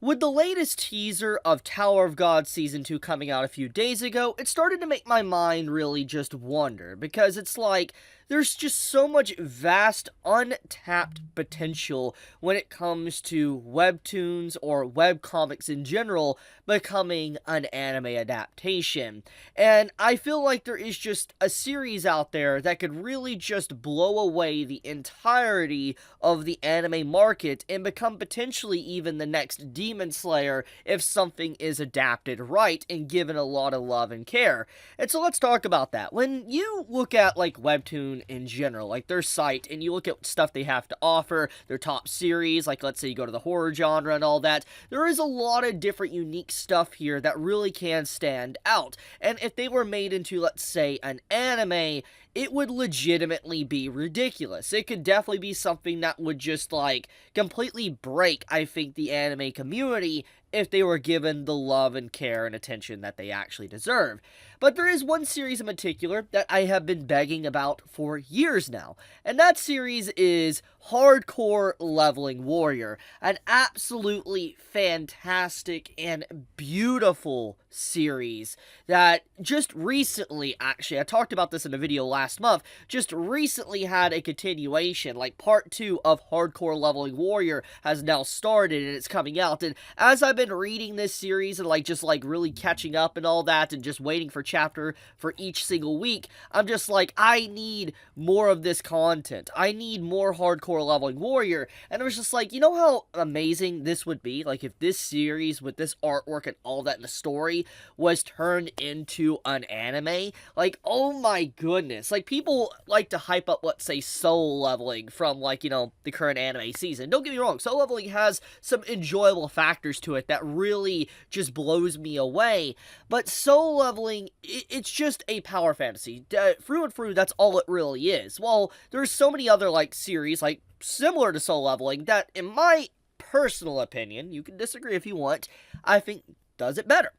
With the latest teaser of Tower of God Season 2 coming out a few days ago, it started to make my mind really just wonder, because it's like, there's just so much vast, untapped potential when it comes to webtoons or webcomics in general becoming an anime adaptation. And I feel like there is just a series out there that could really just blow away the entirety of the anime market and become potentially even the next Demon Slayer if something is adapted right and given a lot of love and care. And so let's talk about that. When you look at like Webtoon in general, like their site, and you look at stuff they have to offer, their top series, like let's say you go to the horror genre and all that, there is a lot of different unique stuff here that really can stand out. And if they were made into, let's say, an anime, it would legitimately be ridiculous. It could definitely be something that would just, like, completely break, I think, the anime community if they were given the love and care and attention that they actually deserve. But there is one series in particular that I have been begging about for years now, and that series is Hardcore Leveling Warrior, an absolutely fantastic and beautiful series that just recently, actually, I talked about this in a video last month, just recently had a continuation, like part 2 of Hardcore Leveling Warrior has now started and it's coming out, and as I've been reading this series and just really catching up and all that and just waiting for chapter for each single week, I'm just like, I need more of this content. I need more Hardcore Leveling Warrior. And it was just like, you know how amazing this would be? Like, if this series with this artwork and all that in the story was turned into an anime, like, oh my goodness. Like, people like to hype up, let's say, Soul Leveling from, like, you know, the current anime season. Don't get me wrong, Soul Leveling has some enjoyable factors to it that really just blows me away, but Soul Leveling, it's just a power fantasy. Through and through, that's all it really is. Well, there's so many other, like, series, like, similar to Soul Leveling that, in my personal opinion, you can disagree if you want, I think does it better.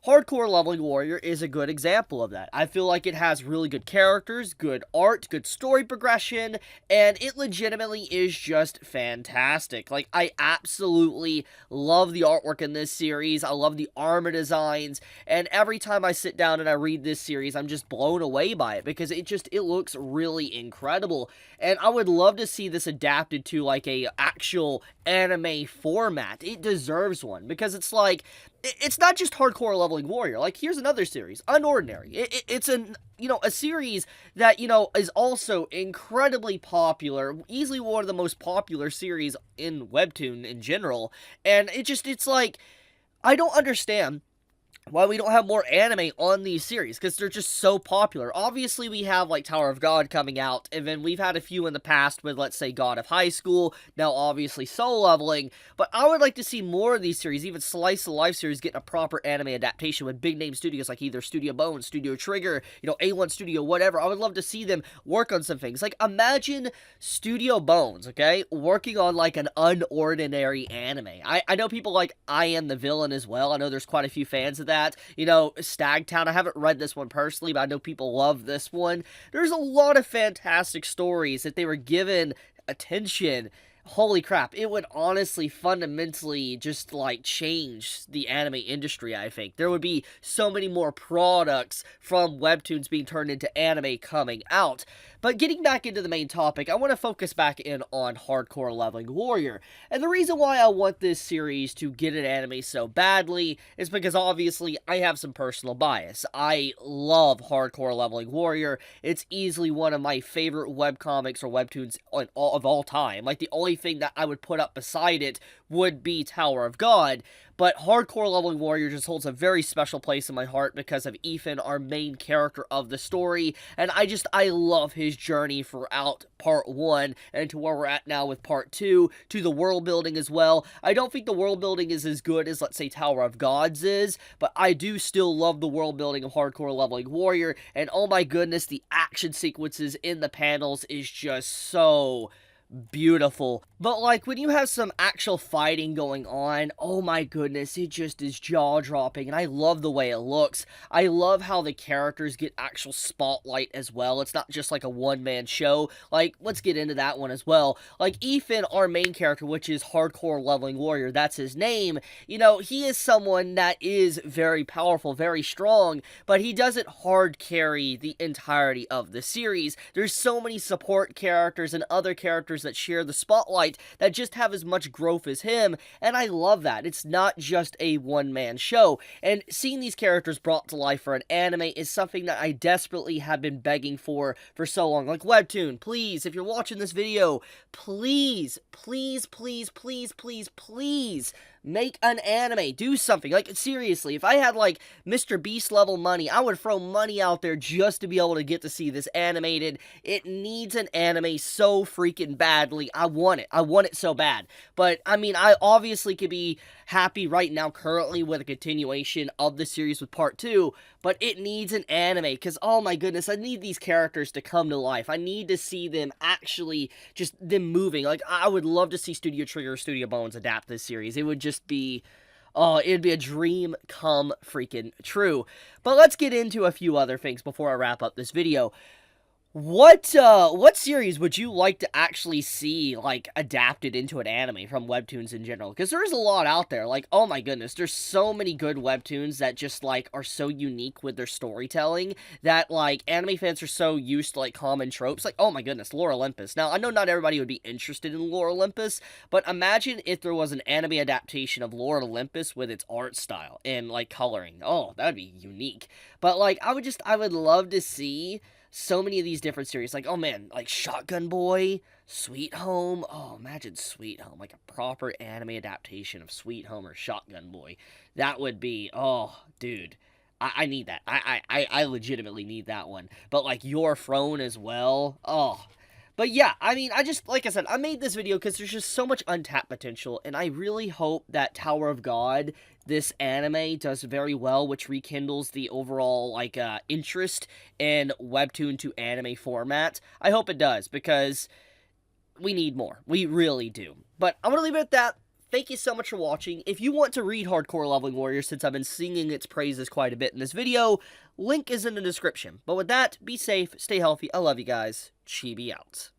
Hardcore Leveling Warrior is a good example of that. I feel like it has really good characters, good art, good story progression, and it legitimately is just fantastic. Like, I absolutely love the artwork in this series. I love the armor designs, and every time I sit down and I read this series, I'm just blown away by it because it looks really incredible. And I would love to see this adapted to like a actual anime format. It deserves one because it's like, it's not just Hardcore Leveling Warrior. Like, here's another series, Unordinary. It's a series that, is also incredibly popular, easily one of the most popular series in Webtoon in general, and it's like, I don't understand why we don't have more anime on these series, because they're just so popular. Obviously, we have, like, Tower of God coming out, and then we've had a few in the past with, let's say, God of High School, now obviously Soul Leveling, but I would like to see more of these series, even Slice of Life series, getting a proper anime adaptation with big-name studios like either Studio Bone, Studio Trigger, A1 Studio, whatever. I would love to see them work on some things. Like, imagine Studio Bones, okay, working on, like, an unordinary anime. I know people like I Am the Villain as well. I know there's quite a few fans of that. Stagtown, I haven't read this one personally, but I know people love this one. There's a lot of fantastic stories that they were given attention. Holy crap, it would honestly fundamentally just like change the anime industry, I think. There would be so many more products from webtoons being turned into anime coming out. But getting back into the main topic, I want to focus back in on Hardcore Leveling Warrior. And the reason why I want this series to get an anime so badly is because obviously I have some personal bias. I love Hardcore Leveling Warrior. It's easily one of my favorite webcomics or webtoons of all time. Like, the only thing that I would put up beside it would be Tower of God, but Hardcore Leveling Warrior just holds a very special place in my heart because of Ethan, our main character of the story, and I love his journey throughout part 1 and to where we're at now with part 2, to the world building as well. I don't think the world building is as good as, let's say, Tower of Gods is, but I do still love the world building of Hardcore Leveling Warrior, and oh my goodness, the action sequences in the panels is just so beautiful. But like when you have some actual fighting going on, oh my goodness, it just is jaw-dropping, and I love the way it looks. I love how the characters get actual spotlight as well. It's not just like a one-man show. Like, let's get into that one as well. Like Ethan, our main character, which is Hardcore Leveling Warrior, that's his name, you know, he is someone that is very powerful, very strong, but he doesn't hard carry the entirety of the series. There's so many support characters and other characters that share the spotlight that just have as much growth as him, and I love that. It's not just a one-man show, and seeing these characters brought to life for an anime is something that I desperately have been begging for so long. Like, Webtoon, please, if you're watching this video, please, please, please, please, please, please, make an anime. Do something. Like, seriously, if I had, like, Mr. Beast level money, I would throw money out there just to be able to get to see this animated. It needs an anime so freaking badly. I want it. I want it so bad. But, I mean, I obviously could be happy right now currently with a continuation of the series with part 2, but it needs an anime, because, oh my goodness, I need these characters to come to life. I need to see them actually, just them moving. Like, I would love to see Studio Trigger or Studio Bones adapt this series. It would just be, oh, it'd be a dream come freaking true. But let's get into a few other things before I wrap up this video. What series would you like to actually see, like, adapted into an anime from Webtoons in general? Because there's a lot out there. Like, oh my goodness, there's so many good Webtoons that just, like, are so unique with their storytelling that, like, anime fans are so used to, like, common tropes. Like, oh my goodness, Lore Olympus. Now, I know not everybody would be interested in Lore Olympus, but imagine if there was an anime adaptation of Lore Olympus with its art style and, like, coloring. Oh, that would be unique. But, like, I would love to see so many of these different series. Like, oh man, like Shotgun Boy, Sweet Home. Oh, imagine Sweet Home, like a proper anime adaptation of Sweet Home or Shotgun Boy. That would be, oh, dude, I need that. I legitimately need that one. But like Your Throne as well. Oh. But yeah, I mean, like I said, I made this video because there's just so much untapped potential, and I really hope that Tower of God, this anime, does very well, which rekindles the overall, like, interest in Webtoon to anime format. I hope it does, because we need more. We really do. But I'm going to leave it at that. Thank you so much for watching. If you want to read Hardcore Leveling Warrior, since I've been singing its praises quite a bit in this video, link is in the description. But with that, be safe, stay healthy, I love you guys, Chibi out.